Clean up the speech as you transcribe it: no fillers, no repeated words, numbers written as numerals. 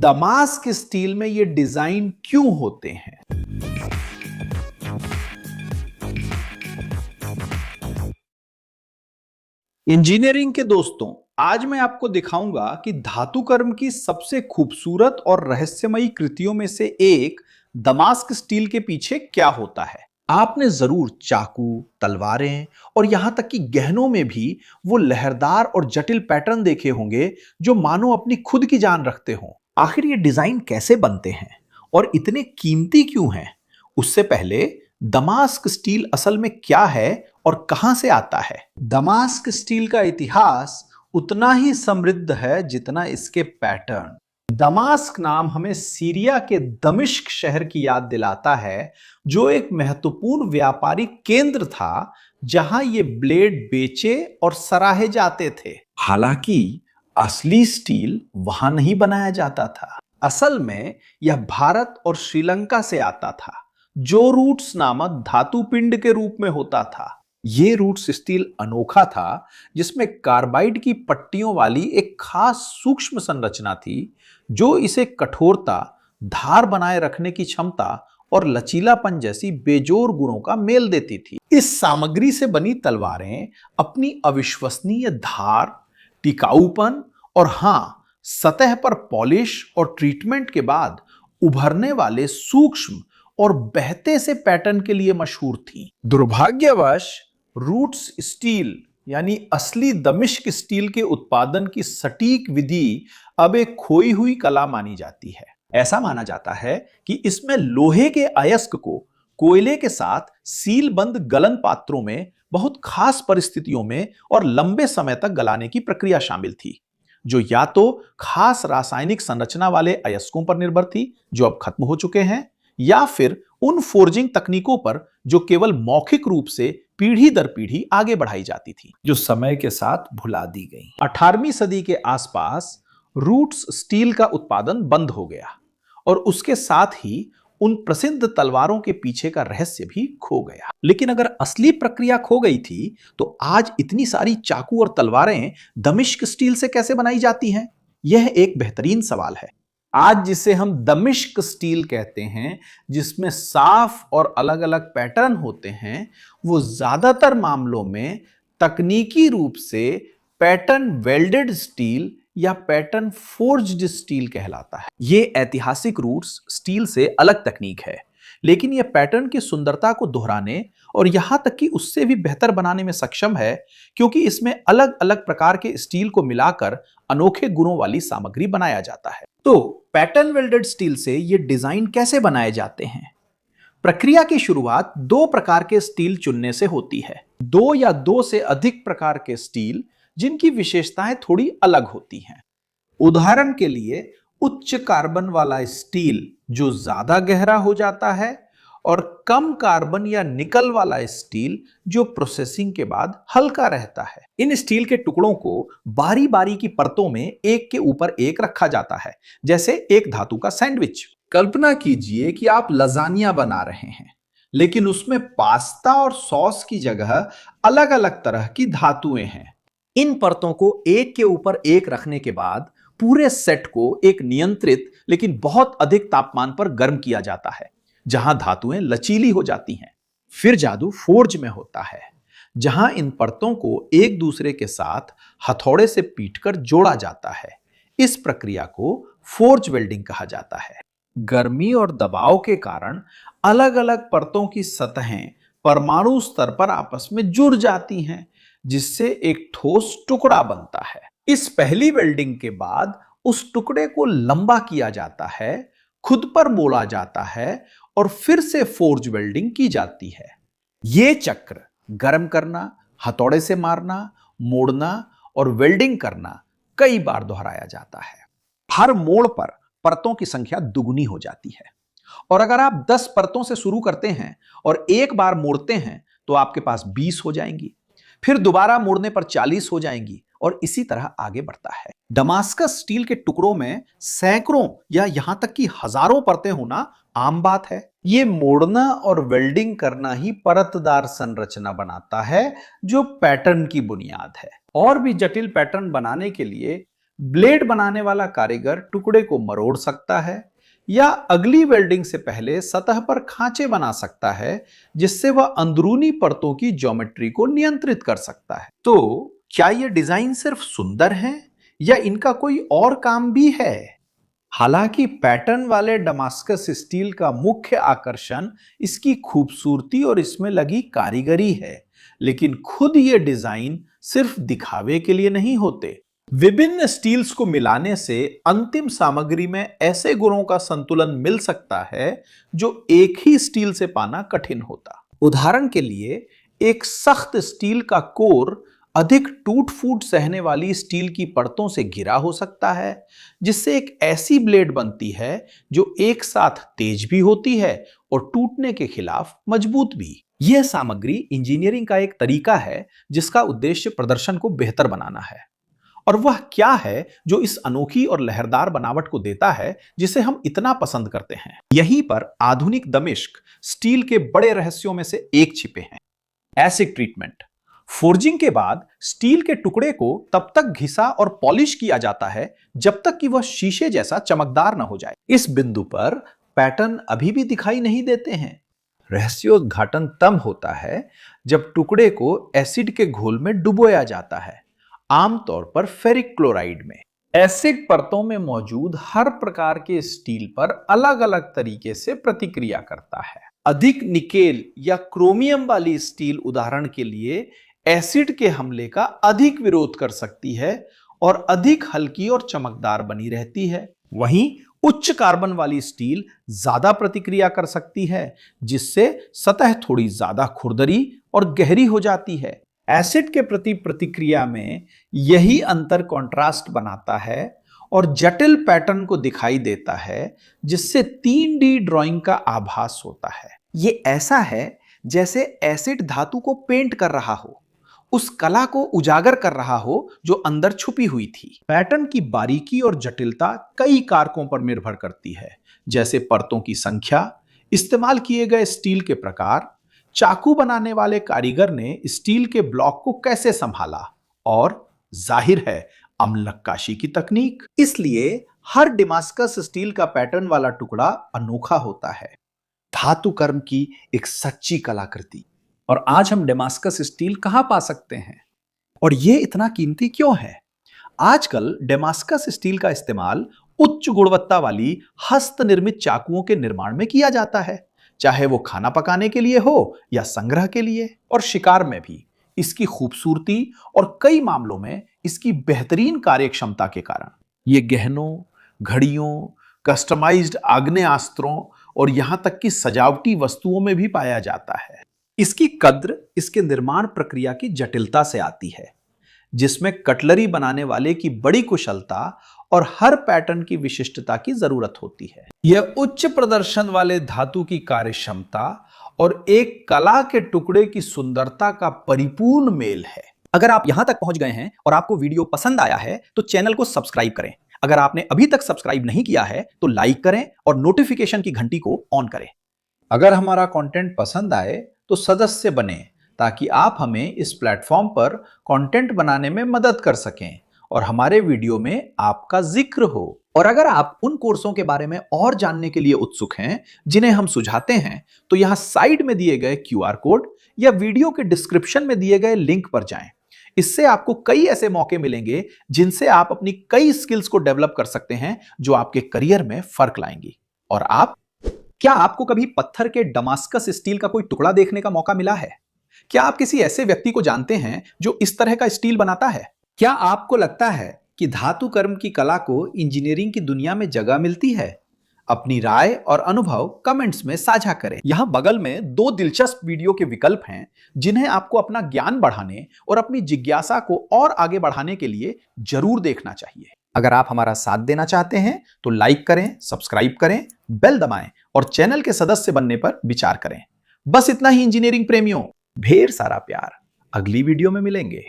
Damask steel में ये design क्यों होते हैं? इंजीनियरिंग के दोस्तों, आज मैं आपको दिखाऊंगा कि धातु कर्म की सबसे खूबसूरत और रहस्यमयी कृतियों में से एक दमास्क स्टील के पीछे क्या होता है। आपने जरूर चाकू, तलवारें और यहां तक कि गहनों में भी वो लहरदार और जटिल पैटर्न देखे होंगे जो मानो अपनी खुद की जान रखते हों। आखिर ये डिजाइन कैसे बनते हैं और इतने कीमती क्यों हैं? उससे पहले दमास्क स्टील असल में क्या है और कहां से आता है? दमास्क स्टील का इतिहास उतना ही समृद्ध है जितना इसके पैटर्न। दमास्क नाम हमें सीरिया के दमिश्क शहर की याद दिलाता है, जो एक महत्वपूर्ण व्यापारिक केंद्र था जहां ये ब्लेड बेचे और सराहे जाते थे। हालांकि असली स्टील वहां नहीं बनाया जाता था। असल में यह भारत और श्रीलंका से आता था, जो रूट्स नामक धातु पिंड के रूप में होता था। ये रूट्स स्टील अनोखा था, जिसमें कार्बाइड की पट्टियों वाली एक खास सूक्ष्म संरचना थी, जो इसे कठोरता, धार बनाए रखने की क्षमता और लचीलापन जैसी बेजोर गुणों का मेल देती थी। इस सामग्री से बनी तलवारें अपनी अविश्वसनीय धार, टिकाऊपन और सतह पर पॉलिश और ट्रीटमेंट के बाद उभरने वाले सूक्ष्म और बहते से पैटर्न के लिए मशहूर थी। दुर्भाग्यवश रूट्स स्टील यानी असली दमिश्क स्टील के उत्पादन की सटीक विधि अब एक खोई हुई कला मानी जाती है। ऐसा माना जाता है कि इसमें लोहे के अयस्क को कोयले के साथ सील बंद गलन पात्रों में बहुत खास परिस्थितियों में और लंबे समय तक गलाने की प्रक्रिया शामिल थी, जो या तो खास रासायनिक संरचना वाले अयस्कों पर निर्भर थी, जो अब खत्म हो चुके हैं, या फिर उन फोर्जिंग तकनीकों पर जो केवल मौखिक रूप से पीढ़ी दर पीढ़ी आगे बढ़ाई जाती थी, जो समय के साथ भुला दी गई। 18वीं सदी के आसपास रूट्स स्टील का उत्पादन बंद हो गया और उसके साथ ही उन प्रसिद्ध तलवारों के पीछे का रहस्य भी खो गया। लेकिन अगर असली प्रक्रिया खो गई थी, तो आज इतनी सारी चाकू और तलवारें दमिश्क स्टील से कैसे बनाई जाती हैं? यह एक बेहतरीन सवाल है। आज जिसे हम दमिश्क स्टील कहते हैं, जिसमें साफ और अलग अलग पैटर्न होते हैं, वो ज्यादातर मामलों में तकनीकी रूप से पैटर्न वेल्डेड स्टील या पैटर्न फोर्ज्ड स्टील कहलाता है। ये ऐतिहासिक रूट्स स्टील से अलग तकनीक है, लेकिन यह पैटर्न की सुंदरता को दोहराने और यहां तक कि उससे भी बेहतर बनाने में सक्षम है, क्योंकि इसमें अलग अलग प्रकार के स्टील को मिलाकर अनोखे गुणों वाली सामग्री बनाया जाता है। तो पैटर्न वेल्डेड स्टील से ये डिजाइन कैसे बनाए जाते हैं? प्रक्रिया की शुरुआत दो प्रकार के स्टील चुनने से होती है। दो या दो से अधिक प्रकार के स्टील जिनकी विशेषताएं थोड़ी अलग होती हैं। उदाहरण के लिए उच्च कार्बन वाला स्टील जो ज्यादा गहरा हो जाता है, और कम कार्बन या निकल वाला स्टील जो प्रोसेसिंग के बाद हल्का रहता है। इन स्टील के टुकड़ों को बारी बारी की परतों में एक के ऊपर एक रखा जाता है, जैसे एक धातु का सैंडविच। कल्पना कीजिए कि आप लजानिया बना रहे हैं, लेकिन उसमें पास्ता और सॉस की जगह अलग अलग तरह की धातुएं हैं। इन परतों को एक के ऊपर एक रखने के बाद पूरे सेट को एक नियंत्रित लेकिन बहुत अधिक तापमान पर गर्म किया जाता है, जहां धातुएं लचीली हो जाती हैं। फिर जादू फोर्ज में होता है, जहां इन परतों को एक दूसरे के साथ हथौड़े से पीटकर जोड़ा जाता है। इस प्रक्रिया को फोर्ज वेल्डिंग कहा जाता है। गर्मी और दबाव के कारण अलग अलग परतों की सतहें परमाणु स्तर पर आपस में जुड़ जाती हैं, जिससे एक ठोस टुकड़ा बनता है। इस पहली वेल्डिंग के बाद उस टुकड़े को लंबा किया जाता है, खुद पर मोड़ा जाता है और फिर से फोर्ज वेल्डिंग की जाती है। यह चक्र गर्म करना, हथौड़े से मारना, मोड़ना और वेल्डिंग करना कई बार दोहराया जाता है। हर मोड़ पर परतों की संख्या दुगुनी हो जाती है, और अगर आप 10 परतों से शुरू करते हैं और एक बार मोड़ते हैं तो आपके पास 20 हो जाएंगी, फिर दोबारा मोड़ने पर 40 हो जाएंगी, और इसी तरह आगे बढ़ता है। दमास्कस स्टील के टुकड़ों में सैकड़ों या यहां तक कि हजारों परतें होना आम बात है। ये मोड़ना और वेल्डिंग करना ही परतदार संरचना बनाता है, जो पैटर्न की बुनियाद है। और भी जटिल पैटर्न बनाने के लिए ब्लेड बनाने वाला कारीगर टुकड़े को मरोड़ सकता है या अगली वेल्डिंग से पहले सतह पर खांचे बना सकता है, जिससे वह अंदरूनी परतों की ज्योमेट्री को नियंत्रित कर सकता है। तो क्या यह डिजाइन सिर्फ सुंदर है या इनका कोई और काम भी है? हालांकि पैटर्न वाले डमास्कस स्टील का मुख्य आकर्षण इसकी खूबसूरती और इसमें लगी कारीगरी है, लेकिन खुद ये डिजाइन सिर्फ दिखावे के लिए नहीं होते। विभिन्न स्टील्स को मिलाने से अंतिम सामग्री में ऐसे गुणों का संतुलन मिल सकता है जो एक ही स्टील से पाना कठिन होता। उदाहरण के लिए, एक सख्त स्टील का कोर अधिक टूट फूट सहने वाली स्टील की परतों से घिरा हो सकता है, जिससे एक ऐसी ब्लेड बनती है जो एक साथ तेज भी होती है और टूटने के खिलाफ मजबूत भी। यह सामग्री इंजीनियरिंग का एक तरीका है जिसका उद्देश्य प्रदर्शन को बेहतर बनाना है। और वह क्या है जो इस अनोखी और लहरदार बनावट को देता है जिसे हम इतना पसंद करते हैं? यहीं पर आधुनिक दमिश्क स्टील के बड़े रहस्यों में से एक छिपे हैं। Acid treatment. फोर्जिंग के बाद स्टील के टुकड़े को तब तक घिसा और पॉलिश किया जाता है जब तक कि वह शीशे जैसा चमकदार न हो जाए। इस बिंदु पर पैटर्न अभी भी दिखाई नहीं देते हैं। रहस्योद्घाटन तब होता है जब टुकड़े को एसिड के घोल में डुबोया जाता है, आमतौर पर फेरिक क्लोराइड में। एसिड परतों में मौजूद हर प्रकार के स्टील पर अलग अलग तरीके से प्रतिक्रिया करता है। अधिक निकेल या क्रोमियम वाली स्टील उदाहरण के लिए एसिड के हमले का अधिक विरोध कर सकती है और अधिक हल्की और चमकदार बनी रहती है। वहीं उच्च कार्बन वाली स्टील ज्यादा प्रतिक्रिया कर सकती है, जिससे सतह थोड़ी ज्यादा खुरदरी और गहरी हो जाती है। एसिड के प्रति प्रतिक्रिया में यही अंतर कंट्रास्ट बनाता है और जटिल पैटर्न को दिखाई देता है, जिससे 3D ड्राइंग का आभास होता है। ये ऐसा है जैसे एसिड धातु को पेंट कर रहा हो, उस कला को उजागर कर रहा हो जो अंदर छुपी हुई थी। पैटर्न की बारीकी और जटिलता कई कारकों पर निर्भर करती है, जैसे परतों की संख्या, इस्तेमाल किए गए स्टील के प्रकार, चाकू बनाने वाले कारीगर ने स्टील के ब्लॉक को कैसे संभाला और जाहिर है अम्ल नक्काशी की तकनीक। इसलिए हर डेमास्कस स्टील का पैटर्न वाला टुकड़ा अनोखा होता है, धातु कर्म की एक सच्ची कलाकृति। और आज हम डेमास्कस स्टील कहां पा सकते हैं और यह इतना कीमती क्यों है? आजकल डेमास्कस स्टील का इस्तेमाल उच्च गुणवत्ता वाली हस्त निर्मित चाकुओं के निर्माण में किया जाता है, चाहे वो खाना पकाने के लिए हो या संग्रह के लिए। और शिकार में भी इसकी खूबसूरती और कई मामलों में इसकी बेहतरीन कार्यक्षमता के कारण ये गहनों, घड़ियों, कस्टमाइज्ड आग्नेयास्त्रों और यहां तक कि सजावटी वस्तुओं में भी पाया जाता है। इसकी कद्र इसके निर्माण प्रक्रिया की जटिलता से आती है, जिसमें कटलरी बनाने वाले की बड़ी कुशलता और हर पैटर्न की विशिष्टता की जरूरत होती है। यह उच्च प्रदर्शन वाले धातु की कार्यक्षमता और एक कला के टुकड़े की सुंदरता का परिपूर्ण मेल है। अगर आप यहां तक पहुंच गए हैं और आपको वीडियो पसंद आया है तो चैनल को सब्सक्राइब करें। अगर आपने अभी तक सब्सक्राइब नहीं किया है तो लाइक करें और नोटिफिकेशन की घंटी को ऑन करें। अगर हमारा कंटेंट पसंद आए तो सदस्य बने, ताकि आप हमें इस प्लेटफॉर्म पर कंटेंट बनाने में मदद कर सकें और हमारे वीडियो में आपका जिक्र हो। और अगर आप उन कोर्सों के बारे में और जानने के लिए उत्सुक हैं जिन्हें हम सुझाते हैं, तो यहां साइड में दिए गए QR कोड या वीडियो के डिस्क्रिप्शन में दिए गए लिंक पर जाएं। इससे आपको कई ऐसे मौके मिलेंगे जिनसे आप अपनी कई स्किल्स को डेवलप कर सकते हैं, जो आपके करियर में फर्क लाएंगी। और क्या आपको कभी पत्थर के डमास्कस स्टील का कोई टुकड़ा देखने का मौका मिला है? क्या आप किसी ऐसे व्यक्ति को जानते हैं जो इस तरह का स्टील बनाता है? क्या आपको लगता है कि धातु कर्म की कला को इंजीनियरिंग की दुनिया में जगह मिलती है? अपनी राय और अनुभव कमेंट्स में साझा करें। यहां बगल में 2 दिलचस्प वीडियो के विकल्प हैं, जिन्हें आपको अपना ज्ञान बढ़ाने और अपनी जिज्ञासा को और आगे बढ़ाने के लिए जरूर देखना चाहिए। अगर आप हमारा साथ देना चाहते हैं तो लाइक करें, सब्सक्राइब करें, बेल दबाएं और चैनल के सदस्य बनने पर विचार करें। बस इतना ही इंजीनियरिंग प्रेमियों, ढेर सारा प्यार। अगली वीडियो में मिलेंगे।